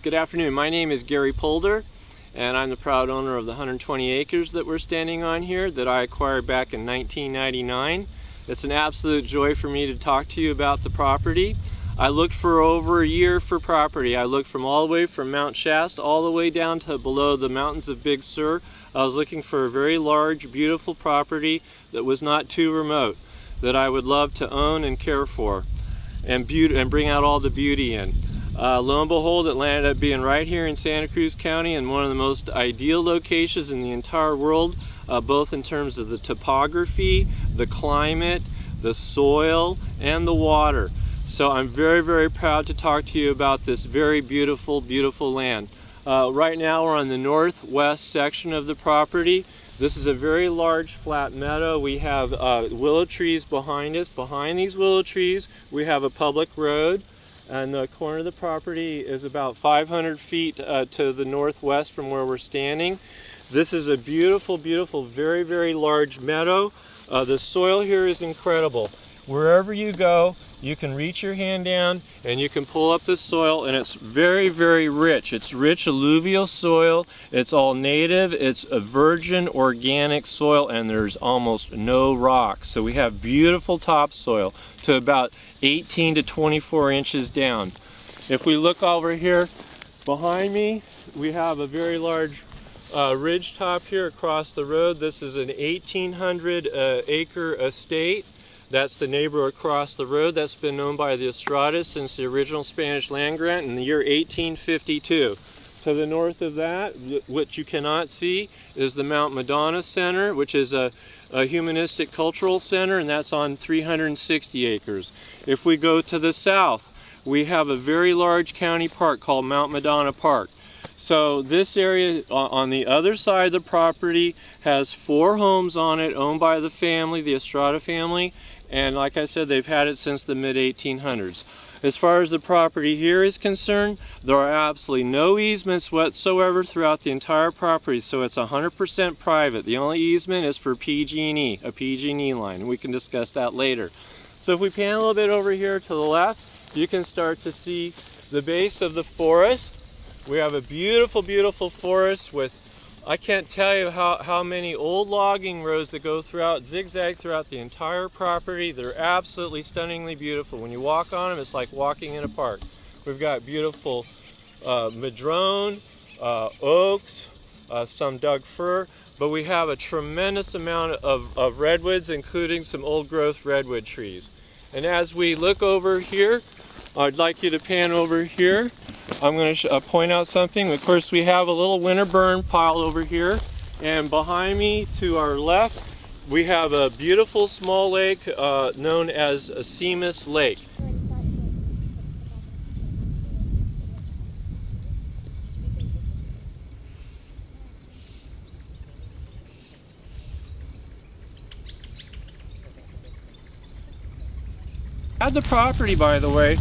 Good afternoon. My name is Gary Polder, and I'm the proud owner of the 120 acres that we're standing on here that I acquired back in 1999. It's an absolute joy for me to talk to you about the property. I looked for over a year for property. I looked from all the way from Mount Shasta all the way down to below the mountains of Big Sur. I was looking for a very large, beautiful property that was not too remote, that I would love to own and care for and bring out all the beauty in. Lo and behold, it landed up being right here in Santa Cruz County in one of the most ideal locations in the entire world, both in terms of the topography, the climate, the soil, and the water. So I'm very, very proud to talk to you about this very beautiful, beautiful land. Right now we're on the northwest section of the property. This is a very large flat meadow. We have willow trees behind us. Behind these willow trees we have a public road, and the corner of the property is about 500 feet to the northwest from where we're standing. This is a beautiful, beautiful, very, very large meadow. The soil here is incredible. Wherever you go, you can reach your hand down and you can pull up the soil, and it's very, very rich. It's rich alluvial soil. It's all native. It's a virgin organic soil, and there's almost no rocks. So we have beautiful topsoil to about 18 to 24 inches down. If we look over here behind me, we have a very large ridge top here across the road. This is an 1,800 acre estate. That's the neighbor across the road. That's been owned by the Estradas since the original Spanish land grant in the year 1852. To the north of that, what you cannot see, is the Mount Madonna Center, which is a humanistic cultural center, and that's on 360 acres. If we go to the south, we have a very large county park called Mount Madonna Park. So this area on the other side of the property has 4 homes on it owned by the family, the Estrada family, and like I said, they've had it since the mid-1800s. As far as the property here is concerned, there are absolutely no easements whatsoever throughout the entire property, so it's 100% private. The only easement is for PG&E, a PG&E line, and we can discuss that later. So if we pan a little bit over here to the left, you can start to see the base of the forest. We have a beautiful, beautiful forest with, I can't tell you how many old logging roads that go throughout, zigzag throughout the entire property. They're absolutely stunningly beautiful. When you walk on them, it's like walking in a park. We've got beautiful madrone, oaks, some Doug fir, but we have a tremendous amount of redwoods, including some old growth redwood trees. And as we look over here, I'd like you to pan over here. I'm going to point out something. Of course, we have a little winter burn pile over here, and behind me to our left we have a beautiful small lake known as Simas Lake. Had the property, by the way,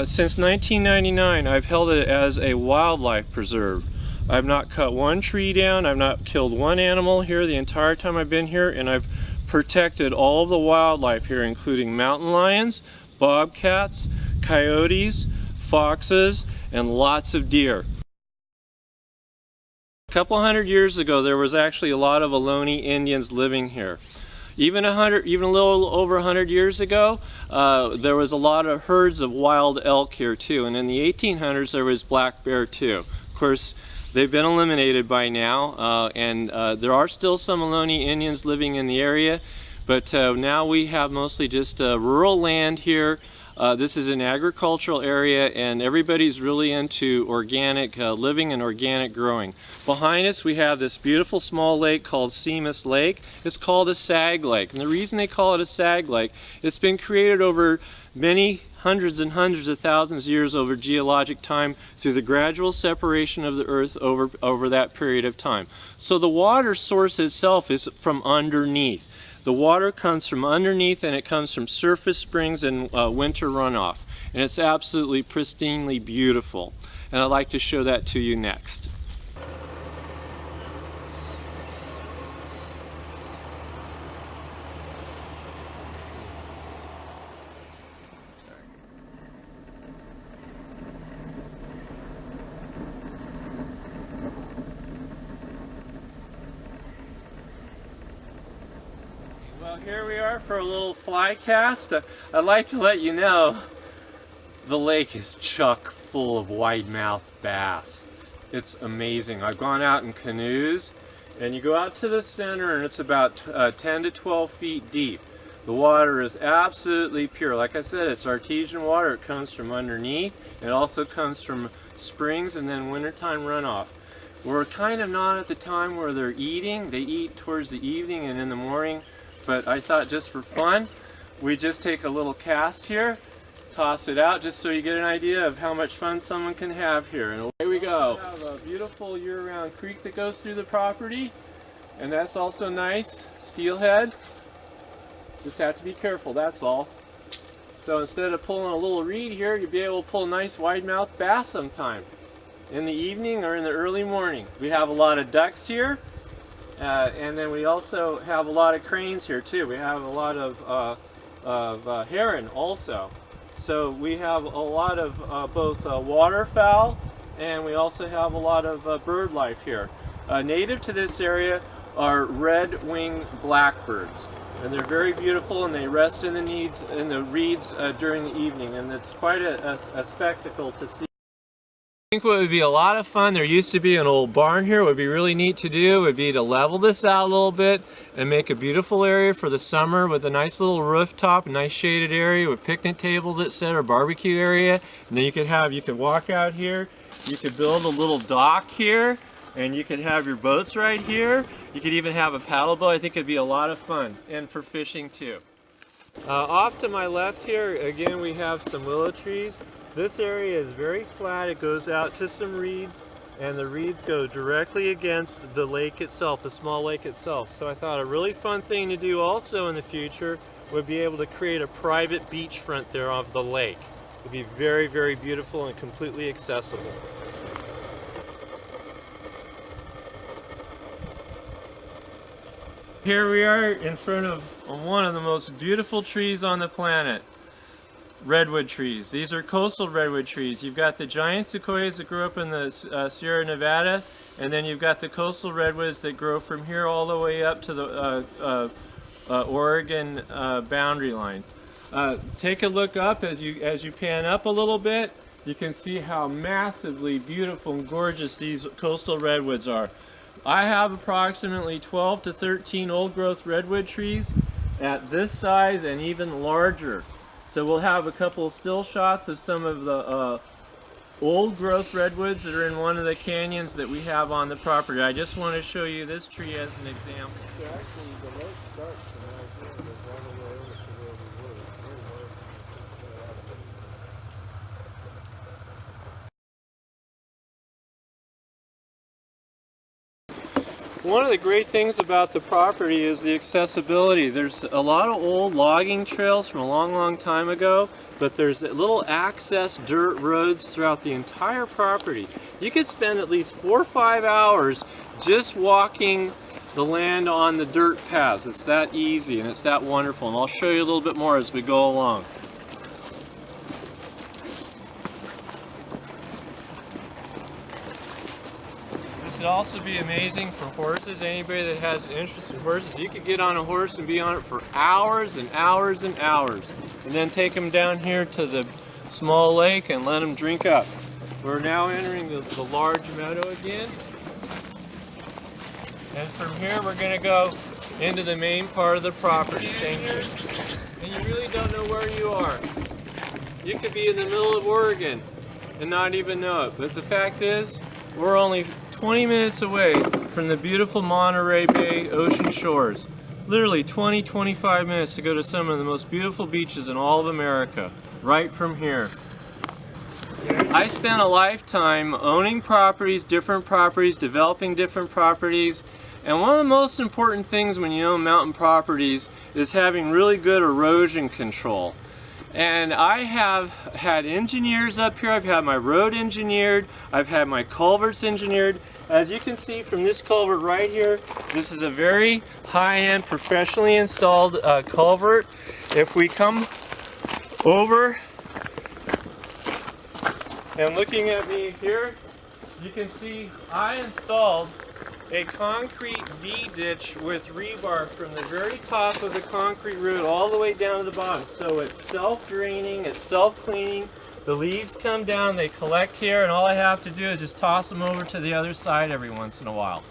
since 1999. I've held it as a wildlife preserve. I've not cut one tree down, I've not killed one animal here the entire time I've been here, and I've protected all of the wildlife here, including mountain lions, bobcats, coyotes, foxes, and lots of deer. A couple hundred years ago, there was actually a lot of Ohlone Indians living here. Even a little over 100 years ago, there was a lot of herds of wild elk here too, and in the 1800s there was black bear too. Of course, they've been eliminated by now, and there are still some Ohlone Indians living in the area, but now we have mostly just rural land here. This is an agricultural area, and everybody's really into organic living and organic growing. Behind us we have this beautiful small lake called Simas Lake. It's called a sag lake, and the reason they call it a sag lake, it's been created over many hundreds and hundreds of thousands of years over geologic time through the gradual separation of the earth over that period of time. So the water source itself is from underneath. The water comes from underneath, and it comes from surface springs and winter runoff. And it's absolutely pristinely beautiful. And I'd like to show that to you next. Well, here we are for a little fly cast. I'd like to let you know the lake is chock full of wide-mouthed bass. It's amazing. I've gone out in canoes, and you go out to the center and it's about 10 to 12 feet deep. The water is absolutely pure. Like I said, it's artesian water. It comes from underneath. It also comes from springs and then wintertime runoff. We're kind of not at the time where they're eating. They eat towards the evening and in the morning, but I thought just for fun, we just take a little cast here, toss it out just so you get an idea of how much fun someone can have here. And away we go. We have a beautiful year-round creek that goes through the property, and that's also nice. Steelhead. Just have to be careful, that's all. So instead of pulling a little reed here, you'll be able to pull a nice wide-mouthed bass sometime in the evening or in the early morning. We have a lot of ducks here, and then we also have a lot of cranes here too. We have a lot of heron also. So we have a lot of both waterfowl, and we also have a lot of bird life here. Native to this area are red-winged blackbirds, and they're very beautiful, and they rest in the reeds during the evening, and it's quite a spectacle to see. I think what would be a lot of fun, there used to be an old barn here, what would be really neat to do would be to level this out a little bit and make a beautiful area for the summer with a nice little rooftop, a nice shaded area with picnic tables, etc., barbecue area. And then you could walk out here, you could build a little dock here, and you could have your boats right here. You could even have a paddle boat. I think it'd be a lot of fun, and for fishing too. Off to my left here, again, we have some willow trees. This area is very flat. It goes out to some reeds, and the reeds go directly against the lake itself, the small lake itself. So I thought a really fun thing to do also in the future would be able to create a private beachfront there of the lake. It would be very, very beautiful and completely accessible. Here we are in front of one of the most beautiful trees on the planet. Redwood trees. These are coastal redwood trees. You've got the giant sequoias that grow up in the Sierra Nevada, and then you've got the coastal redwoods that grow from here all the way up to the Oregon boundary line. Take a look up as you pan up a little bit. You can see how massively beautiful and gorgeous these coastal redwoods are. I have approximately 12 to 13 old growth redwood trees at this size and even larger. So we'll have a couple of still shots of some of the old growth redwoods that are in one of the canyons that we have on the property. I just want to show you this tree as an example. So actually the lake starts from right here, goes all the way over to where we were. It's very hard to One of the great things about the property is the accessibility. There's a lot of old logging trails from a long, long time ago, but there's little access dirt roads throughout the entire property. You could spend at least 4 or 5 hours just walking the land on the dirt paths. It's that easy and it's that wonderful, and I'll show you a little bit more as we go along. It'd also be amazing for horses. Anybody that has an interest in horses, you could get on a horse and be on it for hours and hours and hours, and then take them down here to the small lake and let them drink up. We're now entering the large meadow again, and from here we're going to go into the main part of the property. And you really don't know where you are. You could be in the middle of Oregon and not even know it, but the fact is we're only 20 minutes away from the beautiful Monterey Bay ocean shores. Literally 20-25 minutes to go to some of the most beautiful beaches in all of America, right from here. I spent a lifetime owning properties, different properties, developing different properties, and one of the most important things when you own mountain properties is having really good erosion control. And I have had engineers up here. I've had my road engineered. I've had my culverts engineered. As you can see from this culvert right here, this is a very high-end, professionally installed culvert. If we come over and looking at me here, you can see I installed a concrete V-ditch with rebar from the very top of the concrete road all the way down to the bottom. So it's self-draining, it's self-cleaning. The leaves come down, they collect here, and all I have to do is just toss them over to the other side every once in a while.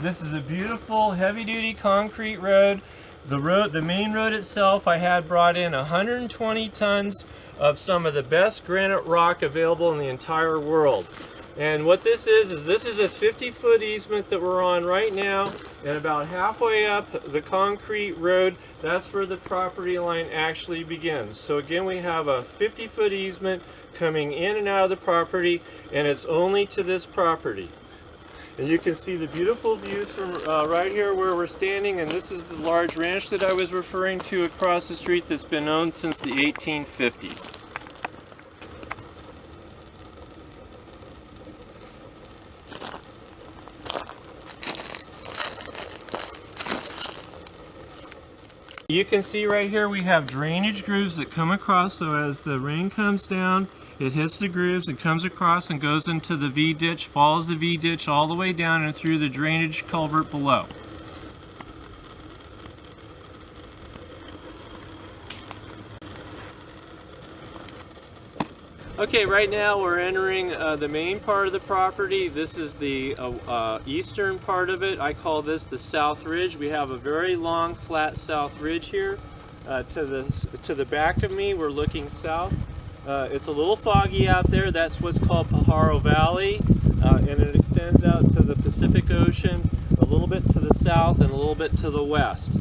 This is a beautiful heavy-duty concrete road. The main road itself, I had brought in 120 tons of some of the best granite rock available in the entire world. And what this is this is a 50-foot easement that we're on right now, and about halfway up the concrete road, that's where the property line actually begins. So again, we have a 50-foot easement coming in and out of the property, and it's only to this property. And you can see the beautiful views from right here where we're standing, and this is the large ranch that I was referring to across the street that's been owned since the 1850s. You can see right here we have drainage grooves that come across, so as the rain comes down, it hits the grooves and comes across and goes into the V-ditch, follows the V-ditch all the way down and through the drainage culvert below. Okay, right now we're entering the main part of the property. This is the eastern part of it. I call this the South Ridge. We have a very long, flat South Ridge here. To the back of me, we're looking south. It's a little foggy out there. That's what's called Pajaro Valley, and it extends out to the Pacific Ocean, a little bit to the south and a little bit to the west.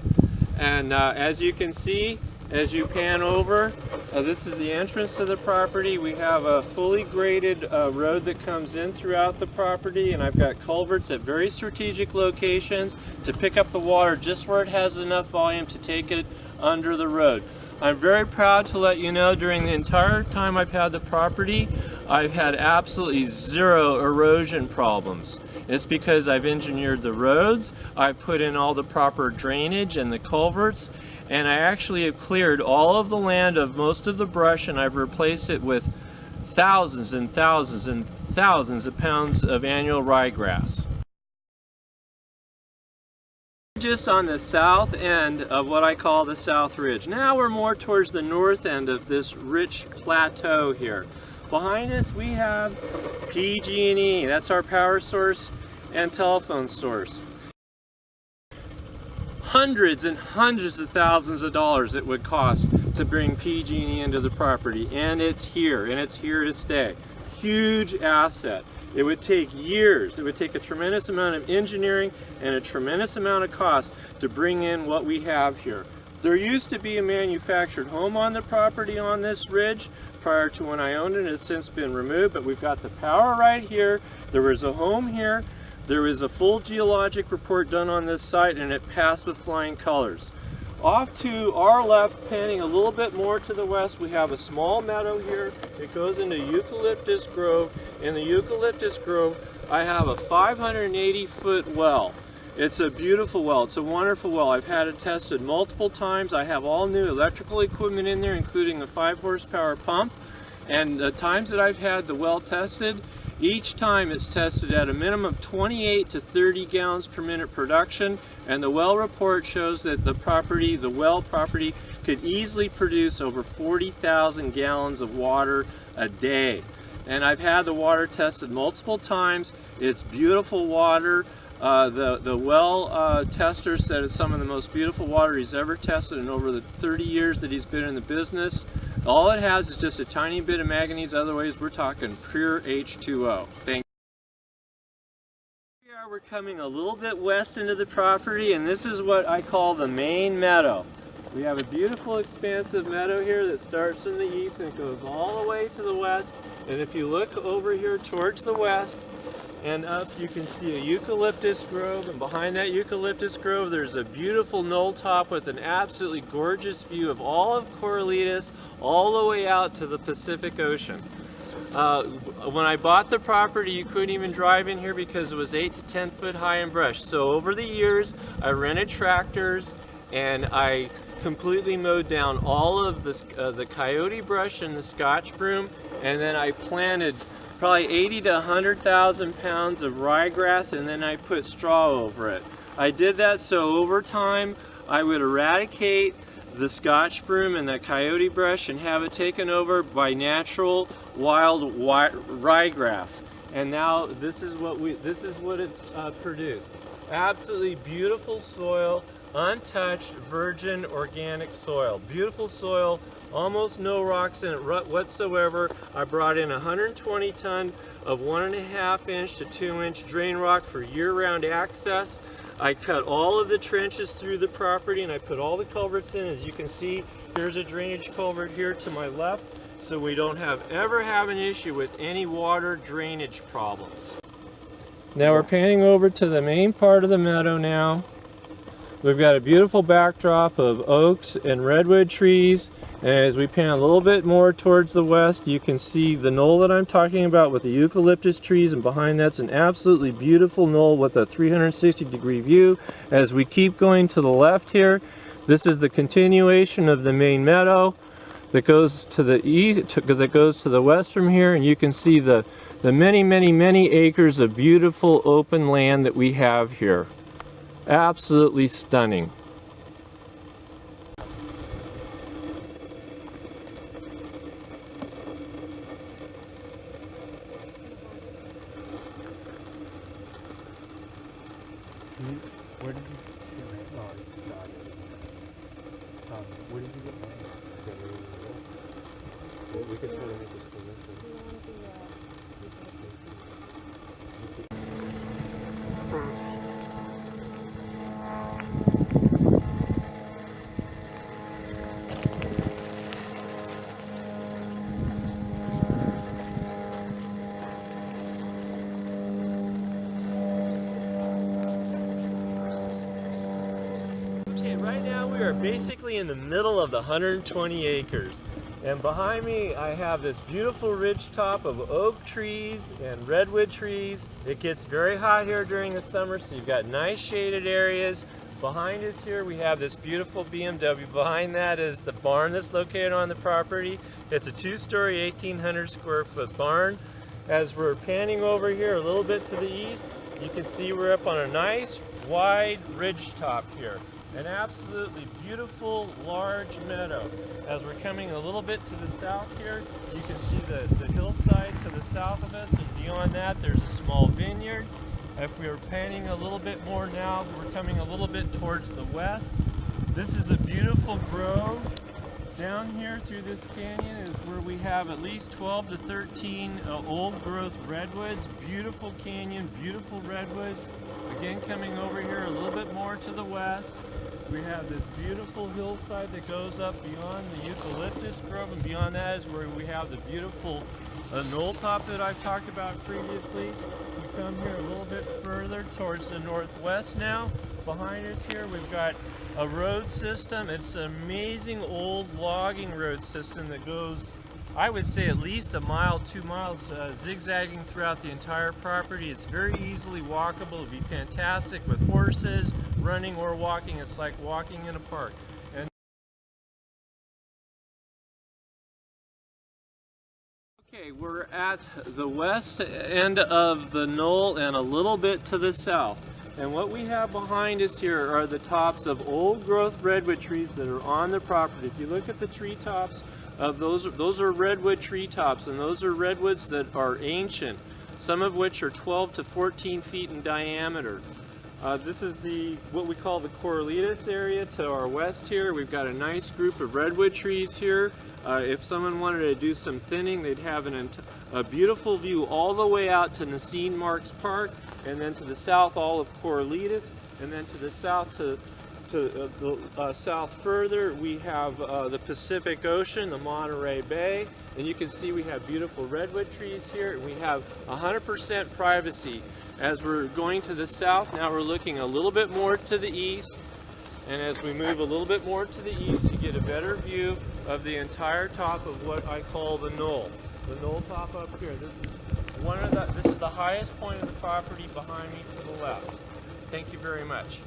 And as you can see, as you pan over, this is the entrance to the property. We have a fully graded road that comes in throughout the property, and I've got culverts at very strategic locations to pick up the water just where it has enough volume to take it under the road. I'm very proud to let you know during the entire time I've had the property, I've had absolutely zero erosion problems. It's because I've engineered the roads, I've put in all the proper drainage and the culverts, and I actually have cleared all of the land of most of the brush, and I've replaced it with thousands and thousands and thousands of pounds of annual ryegrass. Just on the south end of what I call the South Ridge. Now we're more towards the north end of this rich plateau here. Behind us we have PG&E, that's our power source and telephone source. Hundreds and hundreds of thousands of dollars it would cost to bring PG&E into the property, and it's here to stay. Huge asset. It would take years. It would take a tremendous amount of engineering and a tremendous amount of cost to bring in what we have here. There used to be a manufactured home on the property on this ridge prior to when I owned it. It's since been removed, but we've got the power right here. There was a home here. There is a full geologic report done on this site, and it passed with flying colors. Off to our left, panning a little bit more to the west, we have a small meadow here. It goes into eucalyptus grove. In the eucalyptus grove, I have a 580-foot well. It's a beautiful well. It's a wonderful well. I've had it tested multiple times. I have all new electrical equipment in there, including a 5-horsepower pump. And the times that I've had the well tested, each time it's tested at a minimum of 28 to 30 gallons per minute production, and the well report shows that the well property could easily produce over 40,000 gallons of water a day. And I've had the water tested multiple times. It's beautiful water. The well tester said it's some of the most beautiful water he's ever tested in over the 30 years that he's been in the business. All it has is just a tiny bit of manganese, otherwise we're talking pure H2O. Thank you. We're coming a little bit west into the property, and this is what I call the main meadow. We have a beautiful expansive meadow here that starts in the east and goes all the way to the west. And if you look over here towards the west and up, you can see a eucalyptus grove, and behind that eucalyptus grove there's a beautiful knoll top with an absolutely gorgeous view of all of Corralitos all the way out to the Pacific Ocean. When I bought the property, you couldn't even drive in here because it was 8 to 10 foot high in brush. So over the years I rented tractors and I completely mowed down all of the coyote brush and the Scotch broom, and then I planted probably 80 to 100,000 pounds of ryegrass, and then I put straw over it. I did that so over time I would eradicate the Scotch broom and the coyote brush and have it taken over by natural wild ryegrass. And now this is what it's produced. Absolutely beautiful soil, untouched, virgin, organic soil. Beautiful soil, almost no rocks in it whatsoever. I brought in 120 ton of 1.5 inch to 2 inch drain rock for year-round access. I cut all of the trenches through the property and I put all the culverts in. As you can see, there's a drainage culvert here to my left, so we don't ever have an issue with any water drainage problems. Now we're panning over to the main part of the meadow now. We've got a beautiful backdrop of oaks and redwood trees, and as we pan a little bit more towards the west, you can see the knoll that I'm talking about with the eucalyptus trees, and behind that's an absolutely beautiful knoll with a 360-degree view. As we keep going to the left here, this is the continuation of the main meadow that goes to the east, that goes to the west from here, and you can see the many acres of beautiful open land that we have here. Absolutely stunning. Where did you get my where did you get mine? So we could try to make this Right now we are basically in the middle of the 120 acres, and behind me I have this beautiful ridge top of oak trees and redwood trees. It gets very hot here during the summer, so you've got nice shaded areas. Behind us here we have this beautiful BMW. Behind that is the barn that's located on the property. It's a 2-story 1,800 square foot barn. As we're panning over here a little bit to the east, you can see we're up on a nice wide ridge top here. An absolutely beautiful large meadow. As we're coming a little bit to the south here, you can see the hillside to the south of us, and beyond that there's a small vineyard. If we are panning a little bit more now, we're coming a little bit towards the west. This is a beautiful grove. Down here through this canyon is where we have at least 12 to 13 old growth redwoods. Beautiful canyon, beautiful redwoods. Again, coming over here a little bit more to the west, we have this beautiful hillside that goes up beyond the eucalyptus grove, and beyond that is where we have the beautiful knoll top that I've talked about previously. We come here a little bit further towards the northwest now. Behind us here we've got a road system. It's an amazing old logging road system that goes, I would say, at least a mile, 2 miles, zigzagging throughout the entire property. It's very easily walkable. It'd be fantastic with horses, running or walking. It's like walking in a park. And okay, we're at the west end of the knoll and a little bit to the south. And what we have behind us here are the tops of old growth redwood trees that are on the property. If you look at the tree tops of those are redwood tree tops, and those are redwoods that are ancient, some of which are 12 to 14 feet in diameter. This is what we call the Corralitas area to our west here. We've got a nice group of redwood trees here. If someone wanted to do some thinning, they'd have a beautiful view all the way out to Nassim Marks Park, and then to the south all of Corralitas, and then to the south south further we have the Pacific Ocean, the Monterey Bay, and you can see we have beautiful redwood trees here, and we have 100% privacy. As we're going to the south, now we're looking a little bit more to the east, and as we move a little bit more to the east, you get a better view of the entire top of what I call the knoll. The knoll top up here. This is the highest point of the property behind me to the left. Thank you very much.